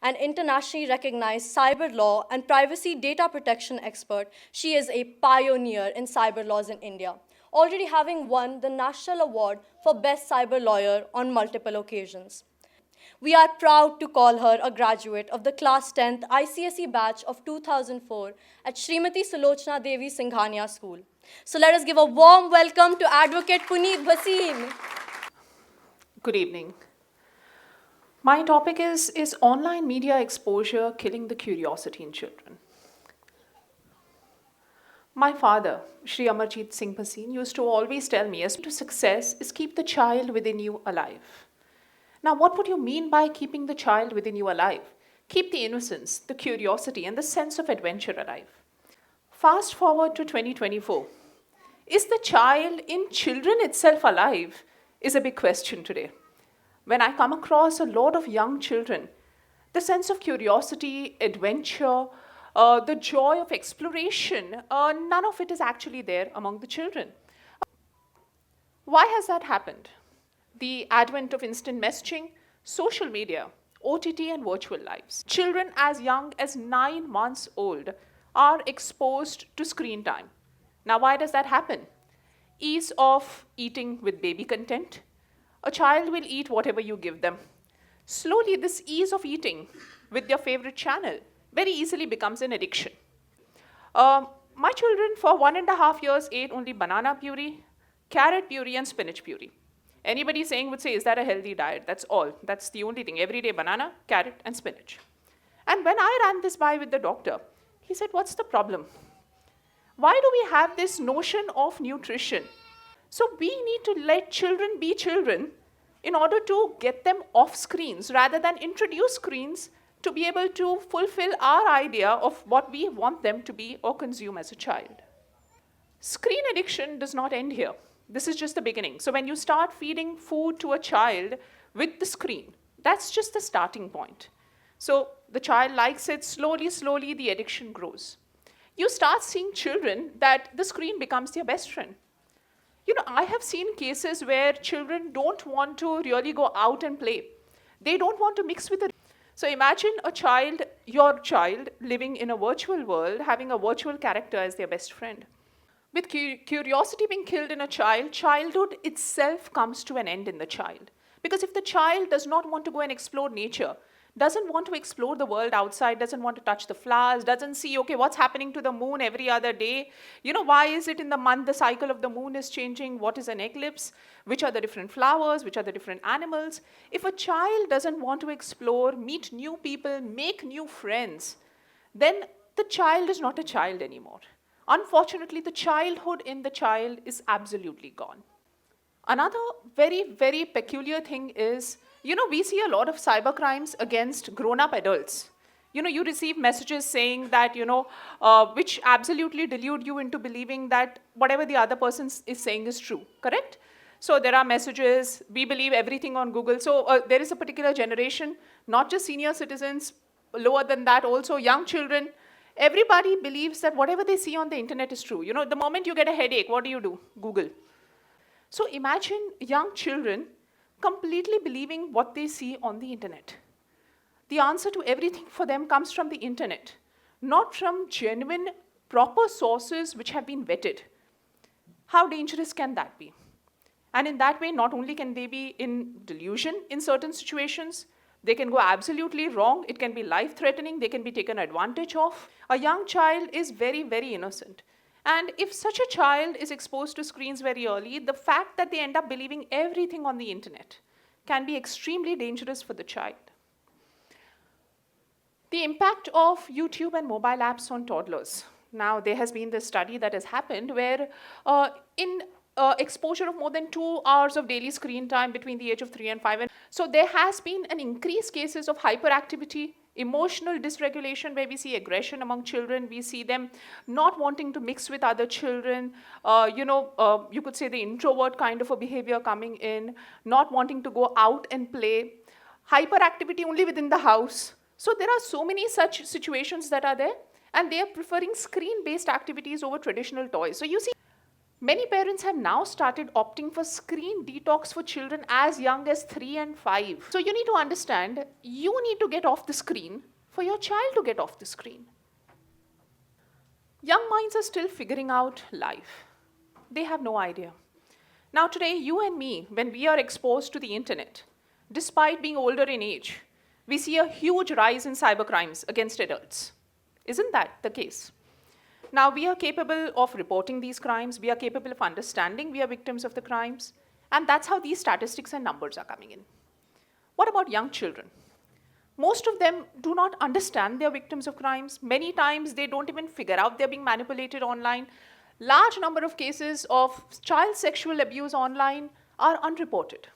an internationally recognized cyber law and privacy data protection expert, she is a pioneer in cyber laws in India, already having won the National Award for Best Cyber Lawyer on multiple occasions. We are proud to call her a graduate of the Class 10th ICSE batch of 2004 at Srimati Sulochana Devi Singhania School. So let us give a warm welcome to Advocate Puneet Bhasin. Good evening. My topic is online media exposure killing the curiosity in children. My father, Shri Amarjit Singh Bhasin, used to always tell me, as to success is keep the child within you alive. Now, what would you mean by keeping the child within you alive? Keep the innocence, the curiosity, and the sense of adventure alive. Fast forward to 2024. Is the child in children itself alive? Is a big question today. When I come across a lot of young children, the sense of curiosity, adventure, the joy of exploration, none of it is actually there among the children. Why has that happened? The advent of instant messaging, social media, OTT, and virtual lives. Children as young as 9 months old are exposed to screen time. Now, why does that happen? Ease of eating with baby content. A child will eat whatever you give them. Slowly, this ease of eating with their favorite channel very easily becomes an addiction. My children for 1.5 years ate only banana puree, carrot puree, and spinach puree. Anybody saying would say, is that a healthy diet? That's all. That's the only thing. Every day banana, carrot, and spinach. And when I ran this by with the doctor, he said, what's the problem? Why do we have this notion of nutrition? So we need to let children be children in order to get them off screens rather than introduce screens to be able to fulfill our idea of what we want them to be or consume as a child. Screen addiction does not end here. This is just the beginning. So when you start feeding food to a child with the screen, that's just the starting point. So the child likes it, slowly the addiction grows. You start seeing children that the screen becomes their best friend. You know, I have seen cases where children don't want to really go out and play. They don't want to mix with the... So imagine a child, your child, living in a virtual world, having a virtual character as their best friend. With curiosity being killed in a child, childhood itself comes to an end in the child. Because if the child does not want to go and explore nature, doesn't want to explore the world outside, doesn't want to touch the flowers, doesn't see, okay, what's happening to the moon every other day? You know, why is it in the month the cycle of the moon is changing? What is an eclipse? Which are the different flowers? Which are the different animals? If a child doesn't want to explore, meet new people, make new friends, then the child is not a child anymore. Unfortunately, the childhood in the child is absolutely gone. Another very peculiar thing is, you know, we see a lot of cyber crimes against grown-up adults. You know, you receive messages saying that, you know, which absolutely delude you into believing that whatever the other person is saying is true, correct? So there are messages, we believe everything on Google. So there is a particular generation, not just senior citizens, lower than that also, young children. Everybody believes that whatever they see on the internet is true. You know, the moment you get a headache, what do? Google. So imagine young children completely believing what they see on the internet. The answer to everything for them comes from the internet, not from genuine, proper sources which have been vetted. How dangerous can that be? And in that way, not only can they be in delusion in certain situations, they can go absolutely wrong, it can be life-threatening, they can be taken advantage of. A young child is very innocent. And if such a child is exposed to screens very early, the fact that they end up believing everything on the internet can be extremely dangerous for the child. The impact of YouTube and mobile apps on toddlers. Now, there has been this study that has happened where in exposure of more than 2 hours of daily screen time between the age of 3 and 5. And so there has been an increased cases of hyperactivity, emotional dysregulation, where we see aggression among children. We see them not wanting to mix with other children. You could say the introvert kind of a behavior coming in, not wanting to go out and play. Hyperactivity only within the house. So there are so many such situations that are there, and they are preferring screen-based activities over traditional toys. So you see, Many parents have now started opting for screen detox for children as young as 3 and 5. So you need to understand, you need to get off the screen for your child to get off the screen. Young minds are still figuring out life. They have no idea. Now today, you and me, when we are exposed to the internet, despite being older in age, we see a huge rise in cybercrimes against adults. Isn't that the case? Now, we are capable of reporting these crimes, we are capable of understanding we are victims of the crimes, and that's how these statistics and numbers are coming in. What about young children? Most of them do not understand they are victims of crimes. Many times they don't even figure out they're being manipulated online. Large number of cases of child sexual abuse online are unreported.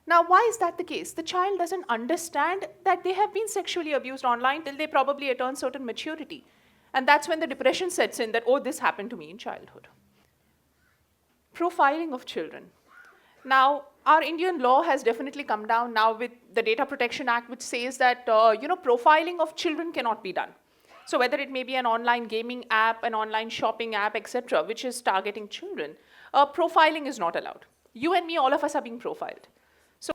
Now, why is that the case? The child doesn't understand that they have been sexually abused online till they probably attain certain maturity. And that's when the depression sets in that, oh, this happened to me in childhood. Profiling of children. Now, our Indian law has definitely come down now with the Data Protection Act, which says that, profiling of children cannot be done. So whether it may be an online gaming app, an online shopping app, etc., which is targeting children, profiling is not allowed. You and me, all of us are being profiled. So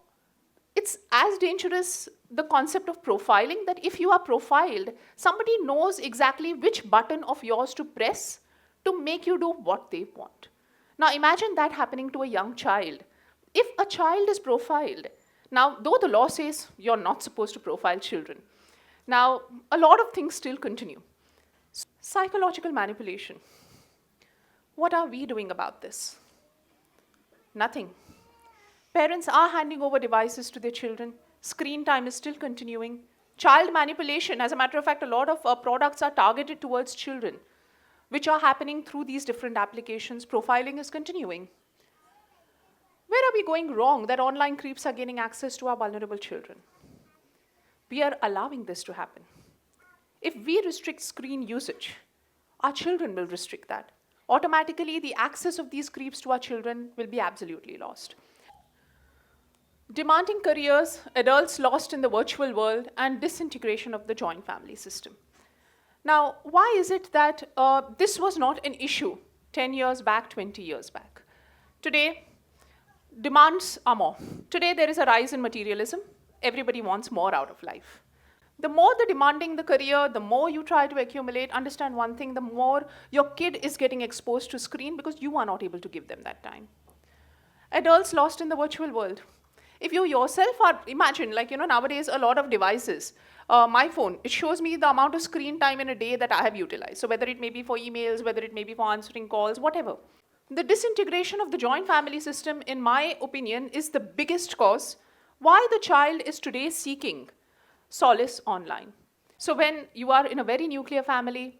it's as dangerous, the concept of profiling, that if you are profiled, somebody knows exactly which button of yours to press to make you do what they want. Now imagine that happening to a young child. If a child is profiled, now though the law says you're not supposed to profile children, now a lot of things still continue. Psychological manipulation. What are we doing about this? Nothing. Parents are handing over devices to their children. Screen time is still continuing. Child manipulation, as a matter of fact, a lot of products are targeted towards children, which are happening through these different applications. Profiling is continuing. Where are we going wrong that online creeps are gaining access to our vulnerable children? We are allowing this to happen. If we restrict screen usage, our children will restrict that. Automatically, the access of these creeps to our children will be absolutely lost. Demanding careers, adults lost in the virtual world, and disintegration of the joint family system. Now, why is it that this was not an issue 10 years back, 20 years back? Today, demands are more. Today, there is a rise in materialism. Everybody wants more out of life. The more the demanding the career, the more you try to accumulate. Understand one thing, the more your kid is getting exposed to screen because you are not able to give them that time. Adults lost in the virtual world. If you yourself are, imagine, nowadays a lot of devices. My phone, it shows me the amount of screen time in a day that I have utilized. So whether it may be for emails, whether it may be for answering calls, whatever. The disintegration of the joint family system, in my opinion, is the biggest cause why the child is today seeking solace online. So when you are in a very nuclear family,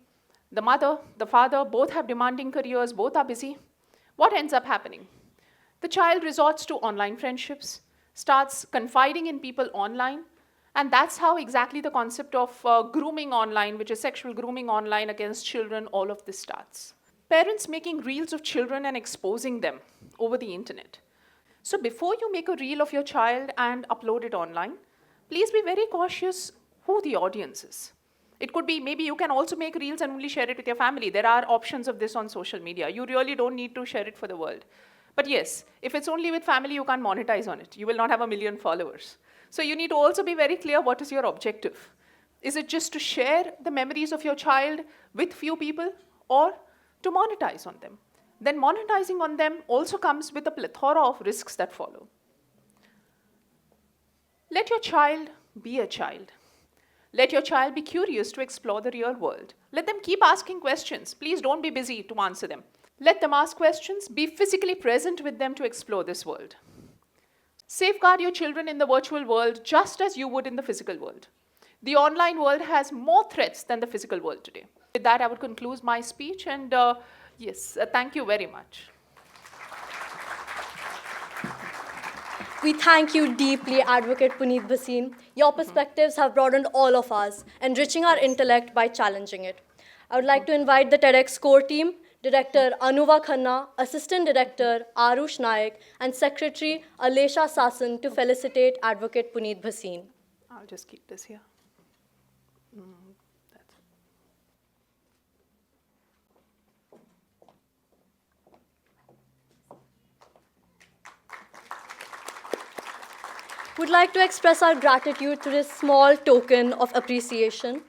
the mother, the father, both have demanding careers, both are busy, what ends up happening? The child resorts to online friendships, starts confiding in people online, and that's how exactly the concept of grooming online, which is sexual grooming online against children, all of this starts. Parents making reels of children and exposing them over the internet. So before you make a reel of your child and upload it online, please be very cautious who the audience is. It could be, maybe you can also make reels and only share it with your family. There are options of this on social media. You really don't need to share it for the world. But yes, if it's only with family, you can't monetize on it. You will not have 1 million followers. So you need to also be very clear what is your objective. Is it just to share the memories of your child with few people or to monetize on them? Then monetizing on them also comes with a plethora of risks that follow. Let your child be a child. Let your child be curious to explore the real world. Let them keep asking questions. Please don't be busy to answer them. Let them ask questions. Be physically present with them to explore this world. Safeguard your children in the virtual world just as you would in the physical world. The online world has more threats than the physical world today. With that, I would conclude my speech, and thank you very much. We thank you deeply, Advocate Puneet Bhasin. Your perspectives have broadened all of us, enriching our intellect by challenging it. I would like to invite the TEDx core team, Director Anuva Khanna, Assistant Director Arush Naik, and Secretary Alesha Sasan to felicitate Advocate Puneet Bhasin. I'll just keep this here. would like to express our gratitude to this small token of appreciation.